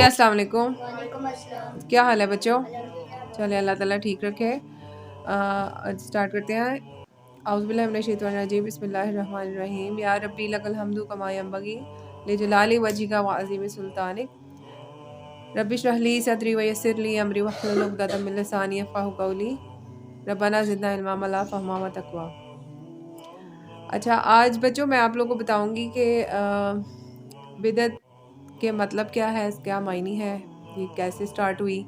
جی السلام علیکم، وعلیکم السلام۔ کیا حال ہے بچوں؟ الحمدللہ۔ چلے اللہ تعالیٰ ٹھیک رکھے۔ اسٹارٹ کرتے ہیں۔ اعوذ باللہ من الشیطان الرجیم، بسم اللہ الرحمن الرحیم۔ یا ربی لک الحمد کما ینبغی لجلال وجهک وعظیم سلطانک، رب اشرح لی صدری ویسر لی امری واحلل عقدۃ من لسانی یفقہوا قولی، ربنا زدنا علما ولا فہما وتقوا۔ اچھا، آج بچوں میں آپ لوگوں کو بتاؤں گی کہ بدعت کے مطلب کیا ہے، کیا معنی ہے، یہ کیسے سٹارٹ ہوئی،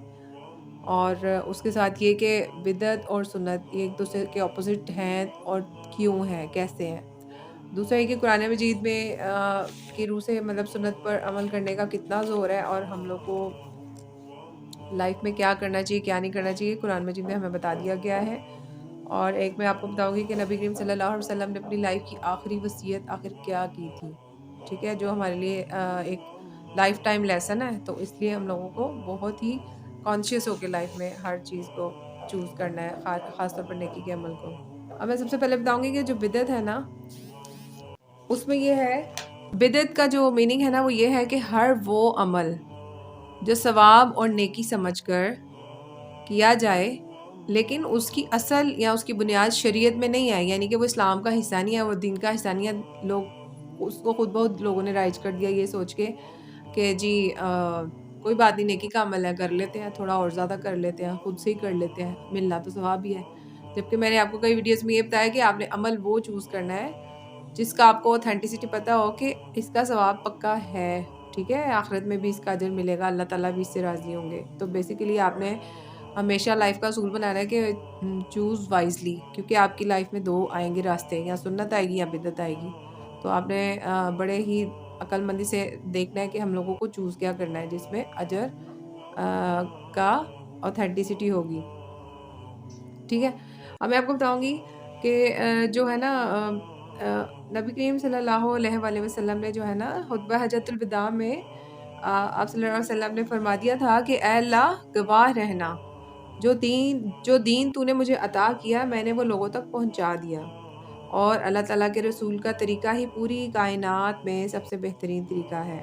اور اس کے ساتھ یہ کہ بدعت اور سنت یہ ایک دوسرے کے اپوزٹ ہیں اور کیوں ہیں، کیسے ہیں۔ دوسرا یہ کہ قرآن مجید میں کی روح سے مطلب سنت پر عمل کرنے کا کتنا زور ہے، اور ہم لوگ کو لائف میں کیا کرنا چاہیے کیا نہیں کرنا چاہیے، قرآن مجید میں ہمیں بتا دیا گیا ہے۔ اور ایک میں آپ کو بتاؤں گی کہ نبی کریم صلی اللہ علیہ وسلم نے اپنی لائف کی آخری وصیت آخر کیا کی تھی، ٹھیک ہے، جو ہمارے لیے ایک لائف ٹائم لیسن ہے۔ تو اس لیے ہم لوگوں کو بہت ہی کانشیس ہو کے لائف میں ہر چیز کو چوز کرنا ہے، خاص طور پر نیکی کے عمل کو۔ اب میں سب سے پہلے بتاؤں گی کہ جو بدعت ہے نا، اس میں یہ ہے، بدعت کا جو میننگ ہے نا وہ یہ ہے کہ ہر وہ عمل جو ثواب اور نیکی سمجھ کر کیا جائے لیکن اس کی اصل یا اس کی بنیاد شریعت میں نہیں آئی، یعنی کہ وہ اسلام کا حصہ نہیں ہے، وہ دین کا حصہ نہیں ہے، لوگ اس کو خود بہت لوگوں نے رائج کر دیا یہ سوچ کے کہ جی کوئی بات نہیں، نیکی کا عمل ہے، کر لیتے ہیں، تھوڑا اور زیادہ کر لیتے ہیں، خود سے ہی کر لیتے ہیں، ملنا تو ثواب ہی ہے۔ جبکہ میں نے آپ کو کئی ویڈیوز میں یہ بتایا کہ آپ نے عمل وہ چوز کرنا ہے جس کا آپ کو اوتھینٹسٹی پتہ ہو کہ اس کا ثواب پکا ہے، ٹھیک ہے، آخرت میں بھی اس کا اجر ملے گا، اللہ تعالیٰ بھی اس سے راضی ہوں گے۔ تو بیسیکلی آپ نے ہمیشہ لائف کا اصول بنانا ہے کہ چوز وائزلی، کیونکہ آپ کی لائف میں دو آئیں گے راستے، یا سنت آئے گی یا بدعت آئے گی۔ تو آپ نے بڑے ہی عقل مندی سے دیکھنا ہے کہ ہم لوگوں کو چوز کیا کرنا ہے جس میں اجر کا اوتھینٹسٹی ہوگی، ٹھیک ہے۔ اب میں آپ کو بتاؤں گی کہ جو ہے نا نبی کریم صلی اللہ علیہ وآلہ وسلم نے جو ہے نا خطبہ حجۃ الوداع میں آپ صلی اللہ علیہ وسلم نے فرما دیا تھا کہ اے اللہ گواہ رہنا، جو دین تو نے مجھے عطا کیا میں نے وہ لوگوں تک پہنچا دیا، اور اللہ تعالیٰ کے رسول کا طریقہ ہی پوری کائنات میں سب سے بہترین طریقہ ہے،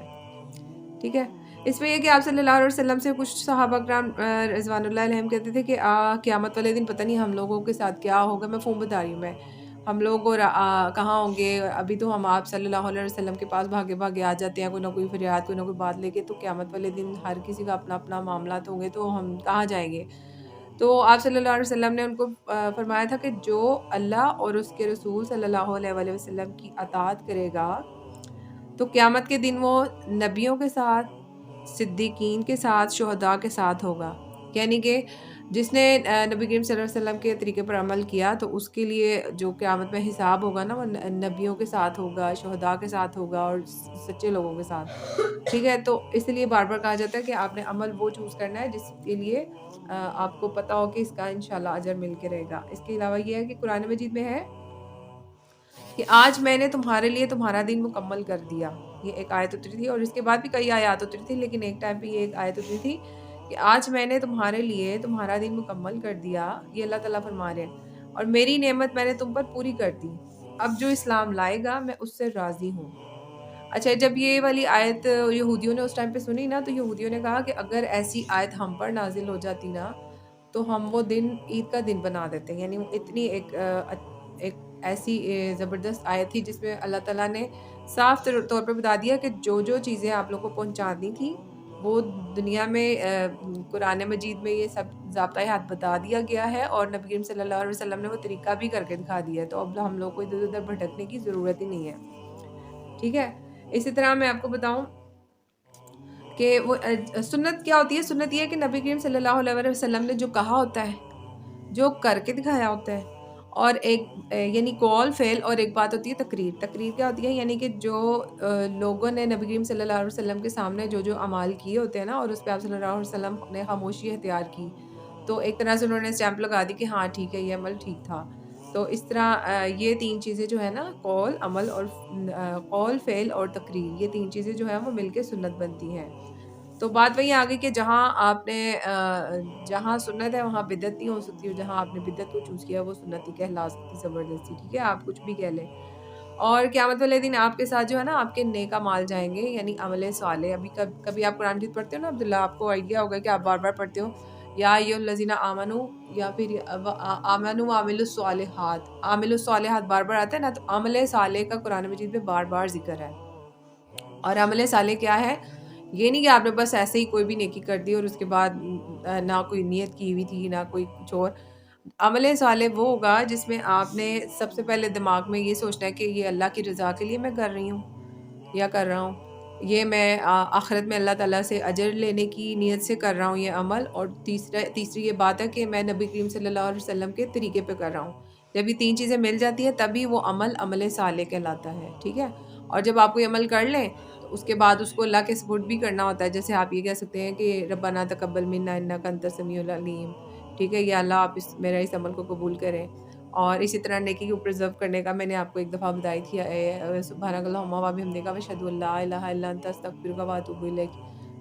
ٹھیک ہے۔ اس میں یہ کہ آپ صلی اللہ علیہ وسلم سے کچھ صحابہ کرام رضوان اللہ علیہم کہتے تھے کہ قیامت والے دن پتہ نہیں ہم لوگوں کے ساتھ کیا ہوگا، میں فون بتا رہی ہوں، میں ہم لوگ کہاں ہوں گے، ابھی تو ہم آپ صلی اللہ علیہ وسلم کے پاس بھاگے بھاگے آ جاتے ہیں، کوئی نہ کوئی فریاد کوئی نہ کوئی بات لے کے، تو قیامت والے دن ہر کسی کا اپنا اپنا معاملات ہوں گے، تو ہم کہاں جائیں گے۔ تو آپ صلی اللہ علیہ وسلم نے ان کو فرمایا تھا کہ جو اللہ اور اس کے رسول صلی اللہ علیہ وآلہ وسلم کی اطاعت کرے گا تو قیامت کے دن وہ نبیوں کے ساتھ، صدیقین کے ساتھ، شہداء کے ساتھ ہوگا، یعنی کہ جس نے نبی کریم صلی اللہ علیہ وسلم کے طریقے پر عمل کیا تو اس کے لیے جو قیامت میں حساب ہوگا نا وہ نبیوں کے ساتھ ہوگا، شہداء کے ساتھ ہوگا، اور سچے لوگوں کے ساتھ، ٹھیک ہے۔ تو اس لیے بار بار کہا جاتا ہے کہ آپ نے عمل وہ چوز کرنا ہے جس کے لیے آپ کو پتہ ہو کہ اس کا انشاءاللہ اجر مل کے رہے گا۔ اس کے علاوہ یہ ہے کہ قرآن مجید میں ہے کہ آج میں نے تمہارے لیے تمہارا دین مکمل کر دیا، یہ ایک آیت اتری تھی، اور اس کے بعد بھی کئی آیات اتری تھی، لیکن ایک ٹائم پہ یہ ایک آیت اتری تھی کہ آج میں نے تمہارے لیے تمہارا دین مکمل کر دیا، یہ اللہ تعالیٰ فرما رہے ہیں، اور میری نعمت میں نے تم پر پوری کر دی، اب جو اسلام لائے گا میں اس سے راضی ہوں۔ اچھا، جب یہ والی آیت یہودیوں نے اس ٹائم پہ سنی نا، تو یہودیوں نے کہا کہ اگر ایسی آیت ہم پر نازل ہو جاتی نا تو ہم وہ دن عید کا دن بنا دیتے ہیں، یعنی وہ اتنی ایک ایسی زبردست آیت تھی جس میں اللہ تعالیٰ نے صاف طور پر بتا دیا کہ جو چیزیں آپ لوگوں کو پہنچانی تھی وہ دنیا میں قرآن مجید میں یہ سب ضابطۂ حیات بتا دیا گیا ہے، اور نبی کریم صلی اللہ علیہ وسلم نے وہ طریقہ بھی کر کے دکھا دیا ہے، تو اب ہم لوگ کو ادھر ادھر بھٹکنے کی ضرورت ہی نہیں ہے، ٹھیک ہے۔ اسی طرح میں آپ کو بتاؤں کہ وہ سنت کیا ہوتی ہے۔ سنت یہ ہے کہ نبی کریم صلی اللہ علیہ وسلم نے جو کہا ہوتا ہے، جو کر کے دکھایا ہوتا ہے، اور ایک یعنی قول فعل، اور ایک بات ہوتی ہے تقریر۔ تقریر کیا ہوتی ہے، یعنی کہ جو لوگوں نے نبی کریم صلی اللہ علیہ وسلم کے سامنے جو اعمال کیے ہوتے ہیں نا، اور اس پہ آپ صلی اللہ علیہ وسلم نے خاموشی اختیار کی، تو ایک طرح سے انہوں نے اسٹیمپ لگا دی کہ ہاں ٹھیک ہے، یہ عمل ٹھیک تھا۔ تو اس طرح یہ تین چیزیں جو ہے نا، قول، عمل، اور قول فعل اور تقریر، یہ تین چیزیں جو ہیں وہ مل کے سنت بنتی ہیں۔ تو بات وہی آ گئی کہ جہاں آپ نے جہاں سنت ہے وہاں بدعت نہیں ہو سکتی، اور جہاں آپ نے بدعت کو چوز کیا وہ سنت ہی کہلا سکتی زبردستی، ٹھیک ہے، آپ کچھ بھی کہہ لیں۔ اور قیامت والے دن آپ کے ساتھ جو ہے نا آپ کے نیک اعمال جائیں گے، یعنی عمل صالح. ابھی کبھی آپ قرآن مجید پڑھتے ہو نا عبداللہ، آپ کو آئیڈیا ہوگا کہ آپ بار بار پڑھتے ہو یا ایھا الذین آمنو، یا پھر آمنو وعملوا الصالحات. عامل الصالحات بار بار آتا ہے نا، تو عمل صالح کا قرآن مجید میں بار بار ذکر ہے. اور عمل صالح کیا ہے؟ یہ نہیں کہ آپ نے بس ایسے ہی کوئی بھی نیکی کر دی اور اس کے بعد نہ کوئی نیت کی ہوئی تھی نہ کوئی کچھ اور. عمل صالح وہ ہوگا جس میں آپ نے سب سے پہلے دماغ میں یہ سوچنا ہے کہ یہ اللہ کی رضا کے لیے میں کر رہی ہوں یا کر رہا ہوں، یہ میں آخرت میں اللہ تعالیٰ سے اجر لینے کی نیت سے کر رہا ہوں یہ عمل. اور تیسری یہ بات ہے کہ میں نبی کریم صلی اللہ علیہ وسلم کے طریقے پہ کر رہا ہوں. جب یہ 3 چیزیں مل جاتی ہیں تبھی وہ عمل صالح کہلاتا ہے. ٹھیک ہے. اور جب آپ کوئی عمل کر لیں تو اس کے بعد اس کو اللہ کے سپورٹ بھی کرنا ہوتا ہے. جیسے آپ یہ کہہ سکتے ہیں کہ ربنا تقبل منا انک انت السمیع العلیم. ٹھیک ہے، یا اللہ آپ میرا اس عمل کو قبول کریں. اور اسی طرح نیکی کو پرزرو کرنے کا میں نے آپ کو ایک دفعہ بتائی تھی، سبحانک اللہم و بحمدک اشہد ان لا الہ الا انت استغفرک و اتوب الیک.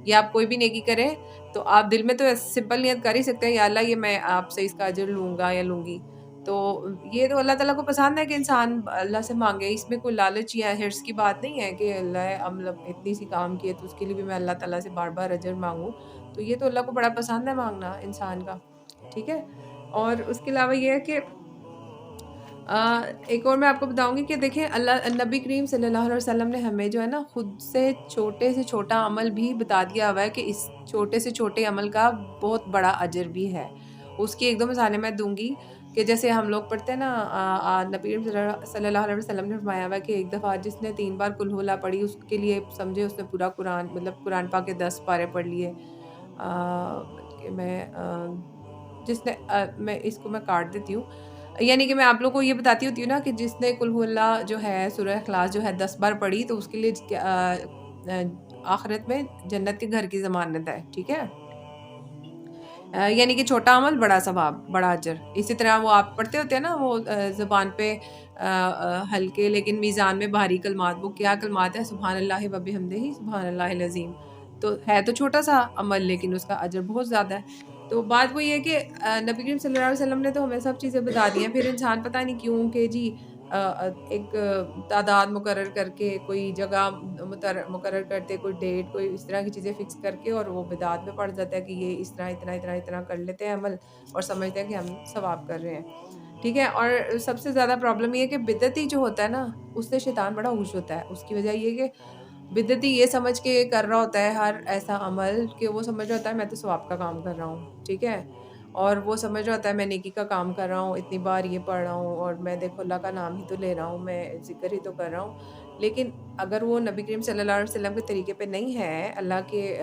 یہ آپ کوئی بھی نیکی کریں تو آپ دل میں تو سمپل نیت کر ہی سکتے ہیں، یا اللہ یہ میں آپ سے اس کا اجر لوں گا یا لوں گی. تو یہ تو اللہ تعالیٰ کو پسند ہے کہ انسان اللہ سے مانگے. اس میں کوئی لالچ یا ہرس کی بات نہیں ہے کہ اللہ مطلب اتنی سی کام کیے تو اس کے لیے بھی میں اللہ تعالیٰ سے بار بار اجر مانگوں. تو یہ تو اللہ کو بڑا پسند ہے مانگنا انسان کا. ٹھیک ہے. اور اس کے علاوہ یہ ہے کہ ایک اور میں آپ کو بتاؤں گی کہ دیکھیں نبی کریم صلی اللہ علیہ وسلم نے ہمیں جو ہے نا خود سے چھوٹا عمل بھی بتا دیا ہوا ہے کہ اس چھوٹے سے چھوٹے عمل کا بہت بڑا اجر بھی ہے. اس کی 1-2 مثالیں میں دوں گی کہ جیسے ہم لوگ پڑھتے ہیں نا، نبی کریم صلی اللہ علیہ وسلم نے فرمایا ہوا ہے کہ ایک دفعہ جس نے 3 بار قل هو اللہ پڑھی اس کے لیے سمجھے اس نے پورا قرآن مطلب قرآن پاک کے 10 پارے پڑھ لیے. کہ میں اس کو میں کاٹ دیتی ہوں. یعنی کہ میں آپ لوگ کو یہ بتاتی ہوتی ہوں نا کہ جس نے قل هو اللہ جو ہے سورہ اخلاص جو ہے 10 بار پڑھی تو اس کے لیے آخرت میں جنت کے گھر کی ضمانت ہے. ٹھیک ہے. یعنی کہ چھوٹا عمل بڑا ثواب بڑا اجر. اسی طرح وہ آپ پڑھتے ہوتے ہیں نا وہ زبان پہ ہلکے لیکن میزان میں بھاری کلمات. وہ کیا کلمات ہیں؟ سبحان اللہ و بحمدہ سبحان اللہ العظیم. تو ہے تو چھوٹا سا عمل لیکن اس کا اجر بہت زیادہ ہے. تو بات وہ یہ ہے کہ نبی کریم صلی اللہ علیہ وسلم نے تو ہمیں سب چیزیں بتا دی ہیں. پھر انسان پتہ نہیں کیوں کہ جی ایک تعداد مقرر کر کے کوئی جگہ مقرر کرتے، کوئی ڈیٹ، کوئی اس طرح کی چیزیں فکس کر کے اور وہ بدعت میں پڑ جاتا ہے کہ یہ اس طرح اتنا کر لیتے ہیں عمل اور سمجھتے ہیں کہ ہم ثواب کر رہے ہیں. ٹھیک ہے. اور سب سے زیادہ پرابلم یہ ہے کہ بدعتی جو ہوتا ہے نا اس سے شیطان بڑا خوش ہوتا ہے. اس کی وجہ یہ کہ بدعتی یہ سمجھ کے کر رہا ہوتا ہے ہر ایسا عمل کہ وہ سمجھ رہا ہوتا ہے میں تو ثواب کا کام کر رہا ہوں. ٹھیک ہے. اور وہ سمجھ رہا ہوتا ہے میں نیکی کا کام کر رہا ہوں، اتنی بار یہ پڑھ رہا ہوں اور میں دیکھو اللہ کا نام ہی تو لے رہا ہوں، میں ذکر ہی تو کر رہا ہوں. لیکن اگر وہ نبی کریم صلی اللہ علیہ وسلم کے طریقے پہ نہیں ہے، اللہ کے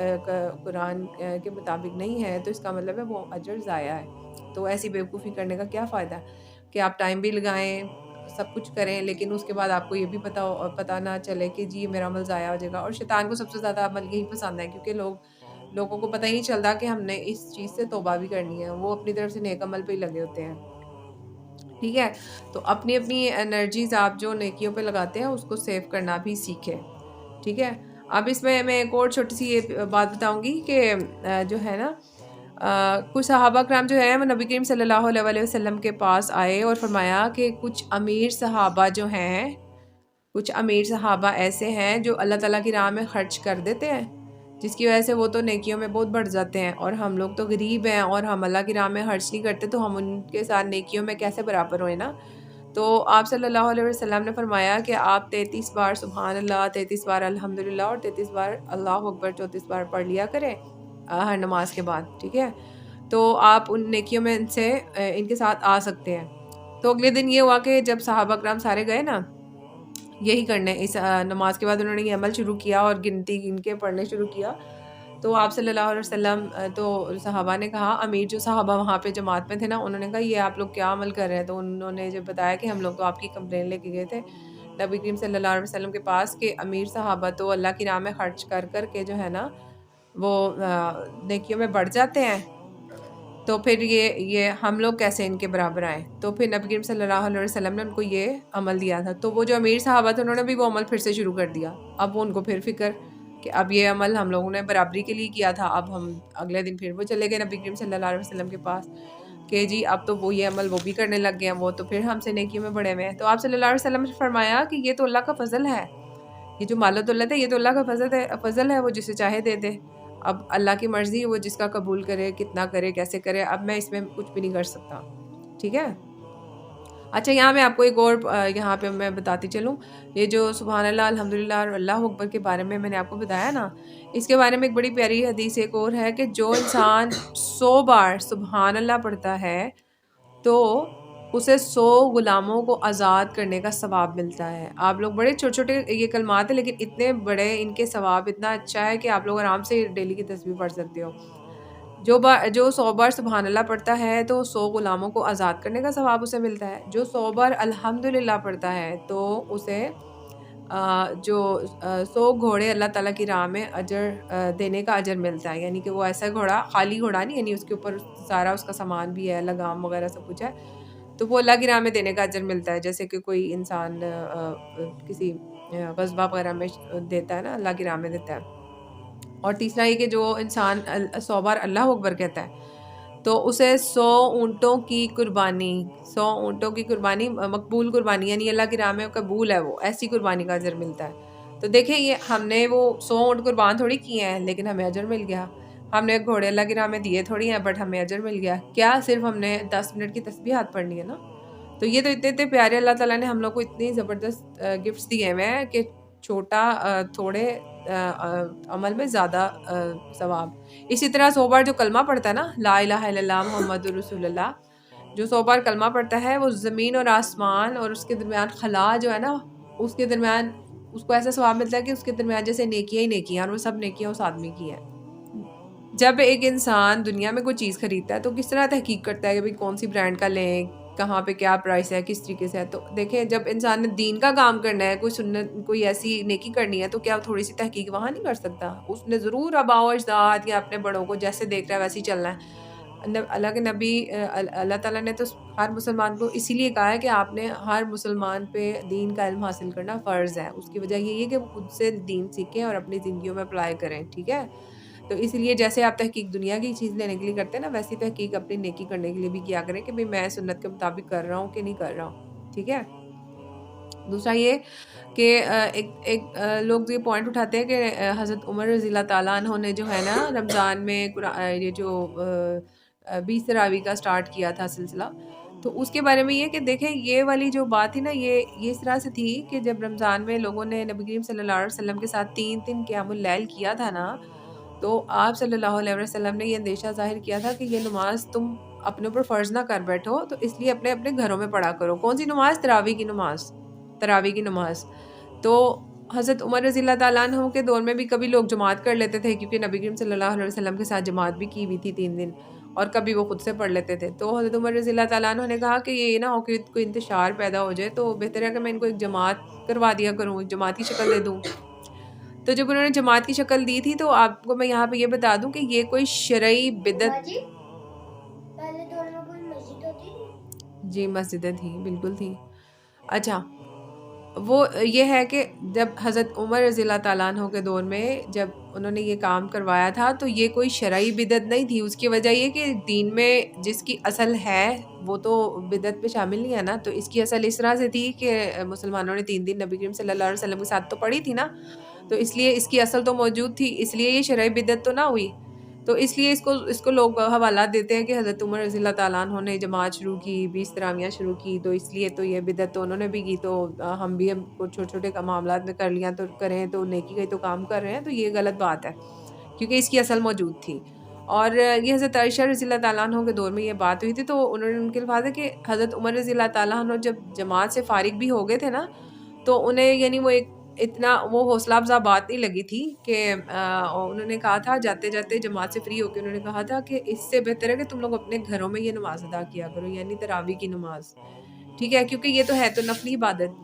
قرآن کے مطابق نہیں ہے، تو اس کا مطلب ہے وہ اجر ضائع ہے. تو ایسی بیوقوفی کرنے کا کیا فائدہ کہ آپ ٹائم بھی لگائیں سب کچھ کریں لیکن اس کے بعد آپ کو یہ بھی پتہ نہ چلے کہ جی میرا عمل ضائع ہو جائے گا. اور شیطان کو سب سے زیادہ عمل یہی پسند ہے کیونکہ لوگوں کو پتہ ہی نہیں چلتا کہ ہم نے اس چیز سے توبہ بھی کرنی ہے. وہ اپنی طرف سے نیک عمل پہ ہی لگے ہوتے ہیں. ٹھیک ہے. تو اپنی انرجیز آپ جو نیکیوں پہ لگاتے ہیں اس کو سیو کرنا بھی سیکھیں. ٹھیک ہے. اب اس میں ایک اور چھوٹی سی یہ بات بتاؤں گی کہ جو ہے نا کچھ صحابہ کرام جو ہے وہ نبی کریم صلی اللہ علیہ وسلم کے پاس آئے اور فرمایا کہ کچھ امیر صحابہ ایسے ہیں جو اللہ تعالیٰ کی راہ میں خرچ کر دیتے ہیں جس کی وجہ سے وہ تو نیکیوں میں بہت بڑھ جاتے ہیں، اور ہم لوگ تو غریب ہیں اور ہم اللہ کی راہ میں خرچ نہیں کرتے تو ہم ان کے ساتھ نیکیوں میں کیسے برابر ہوئے نا. تو آپ صلی اللہ علیہ وسلم نے فرمایا کہ آپ 33 بار سبحان اللہ، 33 بار الحمدللہ اور 33 بار اللہ اکبر 34 بار پڑھ لیا کریں ہر نماز کے بعد. ٹھیک ہے. تو آپ ان نیکیوں میں ان کے ساتھ آ سکتے ہیں. تو اگلے دن یہ ہوا کہ جب صحابہ کرام سارے گئے نا یہی کرنے اس نماز کے بعد انہوں نے یہ عمل شروع کیا اور گنتی گن کے پڑھنے شروع کیا. تو آپ صلی اللہ علیہ وسلم تو صحابہ نے کہا، امیر جو صحابہ وہاں پہ جماعت میں تھے نا انہوں نے کہا یہ آپ لوگ کیا عمل کر رہے ہیں؟ تو انہوں نے جب بتایا کہ ہم لوگ تو آپ کی کمپلین لے کے گئے تھے نبی کریم صلی اللہ علیہ وسلم کے پاس کہ امیر صحابہ تو اللہ کی راہ میں خرچ کر کے جو ہے نا وہ نیکیوں میں بڑھ جاتے ہیں، تو پھر یہ ہم لوگ کیسے ان کے برابر آئیں؟ تو پھر نبی کریم صلی اللہ علیہ وسلم نے ان کو یہ عمل دیا تھا. تو وہ جو امیر صحابہ تھے انہوں نے بھی وہ عمل پھر سے شروع کر دیا. اب ان کو پھر فکر کہ اب یہ عمل ہم لوگوں نے برابری کے لیے کیا تھا. اب ہم اگلے دن پھر وہ چلے گئے نبی کریم صلی اللہ علیہ وسلم کے پاس. کہ جی اب تو وہ یہ عمل وہ بھی کرنے لگ گئے ہیں، وہ تو پھر ہم سے نیکیوں میں بڑے ہوئے ہیں. تو آپ صلی اللہ علیہ وسلم نے فرمایا کہ یہ تو اللہ کا فضل ہے، یہ جو مال و دولت ہے یہ تو اللہ کا فضل ہے، وہ جسے چاہے دے دے. اب اللہ کی مرضی ہے وہ جس کا قبول کرے، کتنا کرے، کیسے کرے، اب میں اس میں کچھ بھی نہیں کر سکتا. ٹھیک ہے. اچھا یہاں میں آپ کو ایک اور یہاں پہ میں بتاتی چلوں، یہ جو سبحان اللہ الحمدللہ اور اللہ اکبر کے بارے میں نے آپ کو بتایا نا، اس کے بارے میں ایک بڑی پیاری حدیث ایک اور ہے کہ جو انسان 100 بار سبحان اللہ پڑھتا ہے تو اسے 100 غلاموں کو آزاد کرنے کا ثواب ملتا ہے. آپ لوگ بڑے چھوٹے چھوٹے یہ کلمات ہیں لیکن اتنے بڑے ان کے ثواب، اتنا اچھا ہے کہ آپ لوگ آرام سے ڈیلی کی تسبیح پڑھ سکتے ہو. جو 100 بار سبحان اللہ پڑھتا ہے تو 100 غلاموں کو آزاد کرنے کا ثواب اسے ملتا ہے. جو 100 بار الحمدللہ پڑھتا ہے تو اسے جو 100 گھوڑے اللہ تعالیٰ کی راہ میں اجر دینے کا اجر ملتا ہے. یعنی کہ وہ ایسا گھوڑا، خالی گھوڑا نہیں، یعنی اس کے اوپر سارا اس کا سامان بھی ہے، لگام وغیرہ سب کچھ ہے، تو وہ اللہ کی راہ میں دینے کا اجر ملتا ہے. جیسے کہ کوئی انسان کسی غزوہ وغیرہ میں دیتا ہے نا، اللہ کی راہ میں دیتا ہے. اور تیسرا یہ کہ جو انسان 100 بار اللہ اکبر کہتا ہے تو اسے 100 اونٹوں کی قربانی، 100 اونٹوں کی قربانی مقبول قربانی، یعنی اللہ کی راہ میں قبول ہے، وہ ایسی قربانی کا اجر ملتا ہے. تو دیکھیں یہ ہم نے وہ 100 اونٹ قربان تھوڑی کیے ہیں لیکن ہمیں اجر مل گیا. ہم نے گھوڑے اللہ کی راہ میں دیے تھوڑی ہیں بٹ ہمیں اجر مل گیا. کیا صرف ہم نے 10 منٹ کی تسبیحات پڑھنی ہے نا. تو یہ تو اتنے اتنے پیارے اللہ تعالیٰ نے ہم لوگ کو اتنی زبردست گفٹس دیے ہوئے ہیں کہ چھوٹا تھوڑے عمل میں زیادہ ثواب. اسی طرح 100 بار جو کلمہ پڑھتا ہے نا، لا الہ الا اللہ محمد رسول اللہ، جو 100 بار کلمہ پڑھتا ہے وہ زمین اور آسمان اور اس کے درمیان خلا جو ہے نا، اس کے درمیان اس کو ایسا ثواب ملتا ہے کہ اس کے درمیان جیسے نیکیاں ہی نیکیاں، اور وہ سب نیکیاں اس آدمی کی ہیں. جب ایک انسان دنیا میں کوئی چیز خریدتا ہے تو کس طرح تحقیق کرتا ہے کہ بھئی کون سی برانڈ کا لیں، کہاں پہ کیا پرائس ہے، کس طریقے سے ہے. تو دیکھیں جب انسان نے دین کا کام کرنا ہے، کوئی سنت، کوئی ایسی نیکی کرنی ہے، تو کیا تھوڑی سی تحقیق وہاں نہیں کر سکتا؟ اس نے ضرور آباء و اجداد یا اپنے بڑوں کو جیسے دیکھ رہا ہے ویسے ہی چلنا ہے. اللہ کے نبی اللہ تعالیٰ نے تو ہر مسلمان کو اسی لیے کہا ہے کہ آپ نے ہر مسلمان پہ دین کا علم حاصل کرنا فرض ہے. اس کی وجہ یہ ہے کہ وہ خود سے دین سیکھیں اور اپنی زندگیوں میں اپلائی کریں. ٹھیک ہے. تو اس لیے جیسے آپ تحقیق دنیا کی چیز لینے کے لیے کرتے ہیں نا، ویسی تحقیق اپنی نیکی کرنے کے لیے بھی کیا کریں کہ بھئی میں سنت کے مطابق کر رہا ہوں کہ نہیں کر رہا ہوں. ٹھیک ہے. دوسرا یہ کہ ایک لوگ یہ پوائنٹ اٹھاتے ہیں کہ حضرت عمر رضی اللہ تعالیٰ عنہ نے جو ہے نا رمضان میں یہ جو 20 تراویح کا سٹارٹ کیا تھا سلسلہ، تو اس کے بارے میں یہ کہ دیکھیں یہ والی جو بات تھی نا، یہ اس طرح سے تھی کہ جب رمضان میں لوگوں نے نبی کریم صلی اللہ علیہ وسلم کے ساتھ 3 قیام اللیل کیا تھا نا، تو آپ صلی اللہ علیہ وسلم نے یہ اندیشہ ظاہر کیا تھا کہ یہ نماز تم اپنے اوپر فرض نہ کر بیٹھو، تو اس لیے اپنے اپنے گھروں میں پڑھا کرو. کون سی نماز؟ تراویح کی نماز. تراویح کی نماز. تو حضرت عمر رضی اللہ تعالیٰ عنہ کے دور میں بھی کبھی لوگ جماعت کر لیتے تھے کیونکہ نبی کریم صلی اللہ علیہ وسلم کے ساتھ جماعت بھی کی ہوئی تھی 3 دن، اور کبھی وہ خود سے پڑھ لیتے تھے. تو حضرت عمر رضی اللہ تعالیٰ عنہ نے کہا کہ یہ نہ ہو کہ کوئی انتشار پیدا ہو جائے، تو بہتر ہے کہ میں ان کو ایک جماعت کروا دیا کروں، ایک جماعت کی شکل دے دوں. تو جب انہوں نے جماعت کی شکل دی تھی تو آپ کو میں یہاں پہ یہ بتا دوں کہ یہ کوئی شرعی بدعت. پہلے دور میں کوئی مسجد ہوتی تھی؟ جی مسجدیں تھیں، بالکل تھیں. اچھا وہ یہ ہے کہ جب حضرت عمر رضی اللہ تعالیٰ عنہ کے دور میں جب انہوں نے یہ کام کروایا تھا تو یہ کوئی شرعی بدعت نہیں تھی. اس کی وجہ یہ کہ دین میں جس کی اصل ہے وہ تو بدعت پہ شامل نہیں ہے نا. تو اس کی اصل اس طرح سے تھی کہ مسلمانوں نے 3 دن نبی کریم صلی اللہ علیہ وسلم کے ساتھ تو پڑھی تھی نا، تو اس لیے اس کی اصل تو موجود تھی، اس لیے یہ شرعی بدعت تو نہ ہوئی. تو اس لیے اس کو لوگ حوالات دیتے ہیں کہ حضرت عمر رضی اللہ تعالیٰ عنہ نے جماعت شروع کی، 20 تراویحیں شروع کی، تو اس لیے تو یہ بدعت تو انہوں نے بھی کی، تو ہم بھی چھوٹے چھوٹے معاملات میں کر لیا تو کریں تو نیکی کا تو کام کر رہے ہیں. تو یہ غلط بات ہے کیونکہ اس کی اصل موجود تھی. اور یہ حضرت عائشہ رضی اللہ تعالیٰ عنہ کے دور میں یہ بات ہوئی تھی، تو انہوں نے ان کے الفاظ ہے کہ حضرت عمر رضی اللہ تعالیٰ عنہ جب جماعت سے فارغ بھی ہو گئے تھے نا، تو انہیں یعنی وہ ایک اتنا وہ حوصلہ افزا بات نہیں لگی تھی کہ انہوں نے کہا تھا جاتے جاتے جماعت سے فری ہو کے انہوں نے کہا تھا کہ اس سے بہتر ہے کہ تم لوگ اپنے گھروں میں یہ نماز ادا کیا کرو، یعنی تراویح کی نماز. ٹھیک ہے. کیونکہ یہ تو ہے تو نفلی عبادت.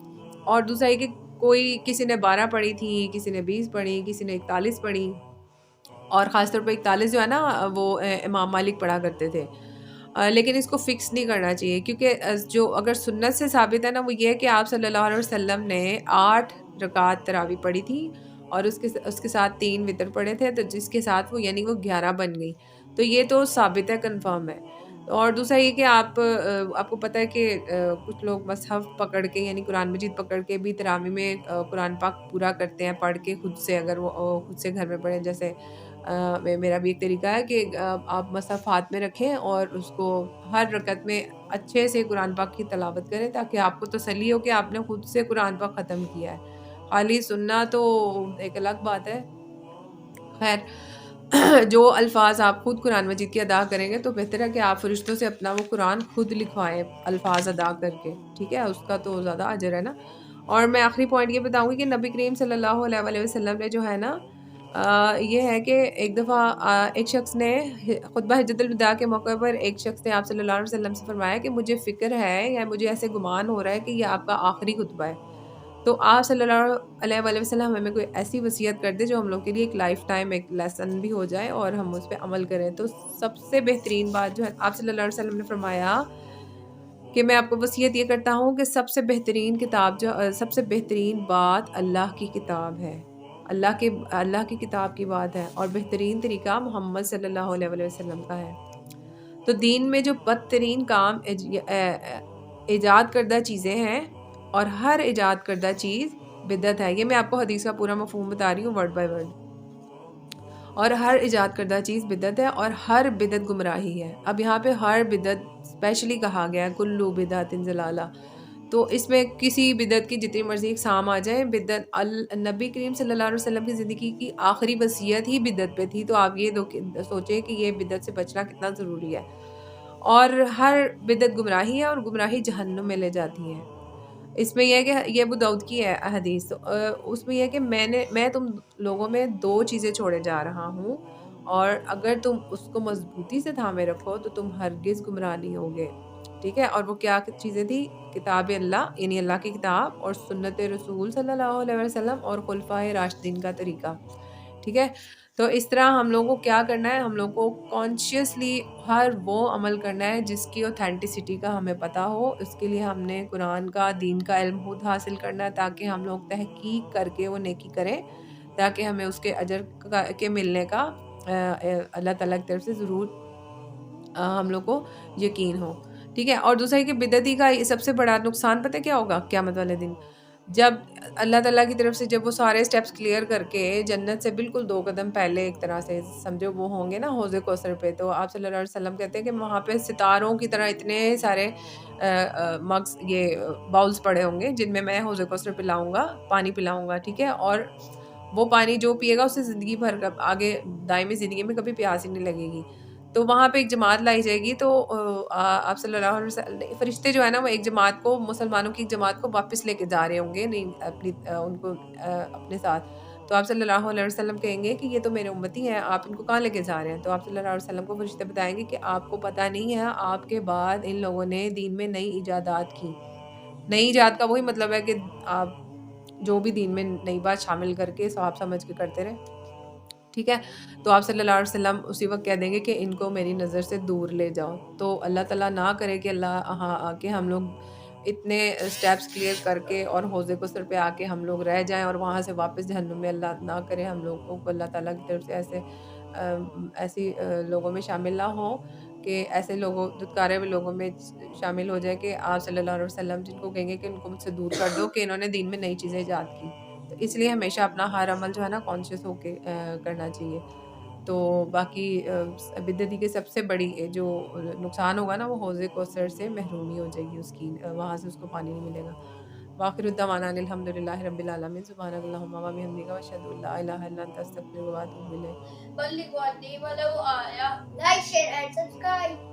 اور دوسرا یہ کہ کوئی کسی نے 12 پڑھی تھی، کسی نے 20 پڑھی، کسی نے 41 پڑھی، اور خاص طور پہ 41 جو ہے نا وہ امام مالک پڑھا کرتے تھے. لیکن اس کو فکس نہیں کرنا چاہیے کیونکہ جو اگر سنت سے ثابت ہے نا وہ یہ ہے کہ آپ صلی اللہ علیہ وسلم نے 8 رکعت تراویح پڑھی تھی اور اس کے ساتھ 3 وتر پڑھے تھے، تو جس کے ساتھ وہ یعنی وہ 11 بن گئی. تو یہ تو ثابت ہے، کنفرم ہے. اور دوسرا یہ کہ آپ کو پتہ ہے کہ کچھ لوگ مصحف پکڑ کے یعنی قرآن مجید پکڑ کے بھی تراویح میں قرآن پاک پورا کرتے ہیں پڑھ کے خود سے، اگر وہ خود سے گھر میں پڑھیں. جیسے میرا بھی ایک طریقہ ہے کہ آپ مصحف ہاتھ میں رکھیں اور اس کو ہر رکعت میں اچھے سے قرآن پاک کی تلاوت کریں، تاکہ آپ کو تسلی ہو کہ آپ نے خود سے قرآن پاک ختم کیا ہے. خالی سننا تو ایک الگ بات ہے. خیر، جو الفاظ آپ خود قرآن مجید کی ادا کریں گے تو بہتر ہے کہ آپ فرشتوں سے اپنا وہ قرآن خود لکھوائیں الفاظ ادا کر کے، ٹھیک ہے، اس کا تو زیادہ اجر ہے نا. اور میں آخری پوائنٹ یہ بتاؤں گی کہ نبی کریم صلی اللہ علیہ وآلہ وسلم نے جو ہے نا یہ ہے کہ ایک دفعہ ایک شخص نے خطبہ حجت الوداع کے موقع پر ایک شخص نے آپ صلی اللہ علیہ وسلم سے فرمایا کہ مجھے فکر ہے یا مجھے ایسے گمان ہو رہا ہے کہ یہ آپ کا آخری خطبہ ہے. تو آپ صلی اللہ علیہ وآلہ وسلم ہمیں کوئی ایسی وصیت کر دے جو ہم لوگ کے لیے ایک لائف ٹائم ایک لیسن بھی ہو جائے اور ہم اس پہ عمل کریں. تو سب سے بہترین بات جو ہے آپ صلی اللہ علیہ وسلم نے فرمایا کہ میں آپ کو وصیت یہ کرتا ہوں کہ سب سے بہترین کتاب سب سے بہترین بات اللہ کی کتاب ہے، اللہ کی کتاب کی بات ہے، اور بہترین طریقہ محمد صلی اللہ علیہ وآلہ وسلم کا ہے. تو دین میں جو بدترین کام ایجاد کردہ چیزیں ہیں اور ہر ایجاد کردہ چیز بدعت ہے. یہ میں آپ کو حدیث کا پورا مفہوم بتا رہی ہوں ورڈ بائی ورڈ. اور ہر ایجاد کردہ چیز بدعت ہے اور ہر بدعت گمراہی ہے. اب یہاں پہ ہر بدعت اسپیشلی کہا گیا ہے، کلو بدعت ضلالہ. تو اس میں کسی بدعت کی جتنی مرضی اقسام آ جائیں، بدعت نبی کریم صلی اللہ علیہ وسلم کی زندگی کی آخری وصیت ہی بدعت پہ تھی. تو آپ یہ سوچیں کہ یہ بدعت سے بچنا کتنا ضروری ہے. اور ہر بدعت گمراہی ہے اور گمراہی جہنم میں لے جاتی ہے. اس میں یہ ہے کہ یہ ابو داؤد کی ہے حدیث. تو اس میں یہ ہے کہ میں تم لوگوں میں 2 چیزیں چھوڑے جا رہا ہوں، اور اگر تم اس کو مضبوطی سے تھامے رکھو تو تم ہرگز گمراہ نہیں ہوگے، ٹھیک ہے. اور وہ کیا چیزیں تھی؟ کتاب اللہ یعنی اللہ کی کتاب، اور سنت رسول صلی اللہ علیہ وسلم، اور خلفائے راشدین کا طریقہ، ٹھیک ہے. تو اس طرح ہم لوگوں کو کیا کرنا ہے؟ ہم لوگوں کو کانشیسلی ہر وہ عمل کرنا ہے جس کی اوتھینٹسٹی کا ہمیں پتہ ہو. اس کے لیے ہم نے قرآن کا دین کا علم خود حاصل کرنا ہے، تاکہ ہم لوگ تحقیق کر کے وہ نیکی کریں، تاکہ ہمیں اس کے اجر کے ملنے کا اللہ تعالیٰ کی طرف سے ضرور ہم لوگ کو یقین ہو، ٹھیک ہے. اور دوسرا یہ کہ بدعتی کا سب سے بڑا نقصان پتہ کیا ہوگا قیامت والے دن؟ جب اللہ تعالیٰ کی طرف سے جب وہ سارے سٹیپس کلیئر کر کے جنت سے بالکل 2 قدم پہلے ایک طرح سے سمجھو وہ ہوں گے نا حوض کوثر پہ، تو آپ صلی اللہ علیہ وسلم کہتے ہیں کہ وہاں پہ ستاروں کی طرح اتنے سارے مگز یہ باؤلز پڑے ہوں گے جن میں میں حوض کوثر پلاؤں گا، پانی پلاؤں گا، ٹھیک ہے. اور وہ پانی جو پیے گا اسے زندگی بھر آگے دائمی زندگی میں کبھی پیاس ہی نہیں لگے گی. تو وہاں پہ ایک جماعت لائی جائے گی. تو آپ صلی اللہ علیہ وسلم فرشتے جو ہے نا وہ ایک جماعت کو، مسلمانوں کی ایک جماعت کو واپس لے کے جا رہے ہوں گے نہیں ان کو اپنے ساتھ. تو آپ صلی اللہ علیہ وسلم کہیں گے کہ یہ تو میرے امتی ہیں، آپ ان کو کہاں لے کے جا رہے ہیں؟ تو آپ صلی اللہ علیہ وسلم کو فرشتے بتائیں گے کہ آپ کو پتہ نہیں ہے آپ کے بعد ان لوگوں نے دین میں نئی ایجادات کی. نئی ایجاد کا وہی مطلب ہے کہ آپ جو بھی دین میں نئی بات شامل کر کے صاحب سمجھ کے کرتے رہے، ٹھیک ہے. تو آپ صلی اللہ علیہ وسلم اسی وقت کہہ دیں گے کہ ان کو میری نظر سے دور لے جاؤ. تو اللہ تعالیٰ نہ کرے کہ آ کے ہم لوگ اتنے سٹیپس کلیئر کر کے اور حوض کوثر پہ آ کے ہم لوگ رہ جائیں اور وہاں سے واپس جہنم میں اللہ نہ کرے ہم لوگوں کو اللہ تعالیٰ کی طرف سے ایسی لوگوں میں شامل نہ ہوں کہ ایسے لوگوں دھتکارے ہوئے لوگوں میں شامل ہو جائے کہ آپ صلی اللہ علیہ وسلم جن کو کہیں گے کہ ان کو مجھ سے دور کر دو کہ انہوں نے دین میں نئی چیزیں ایجاد کی. تو اس لیے ہمیشہ اپنا ہر عمل جو ہے نا کانشیس ہو کے کرنا چاہیے. تو باقی بدعتی کے سب سے بڑی جو نقصان ہوگا نا وہ حوض کوثر سے محرومی ہو جائے گی اس کی، وہاں سے اس کو پانی نہیں ملے گا. وآخر الدعوانا ان الحمد للہ رب العالمین. سبحانک اللہم و بحمدک اشہد ان لا الہ الا انت استغفرک و اتوب الیک. بلغ عنی ولو آیا. Like, share and subscribe.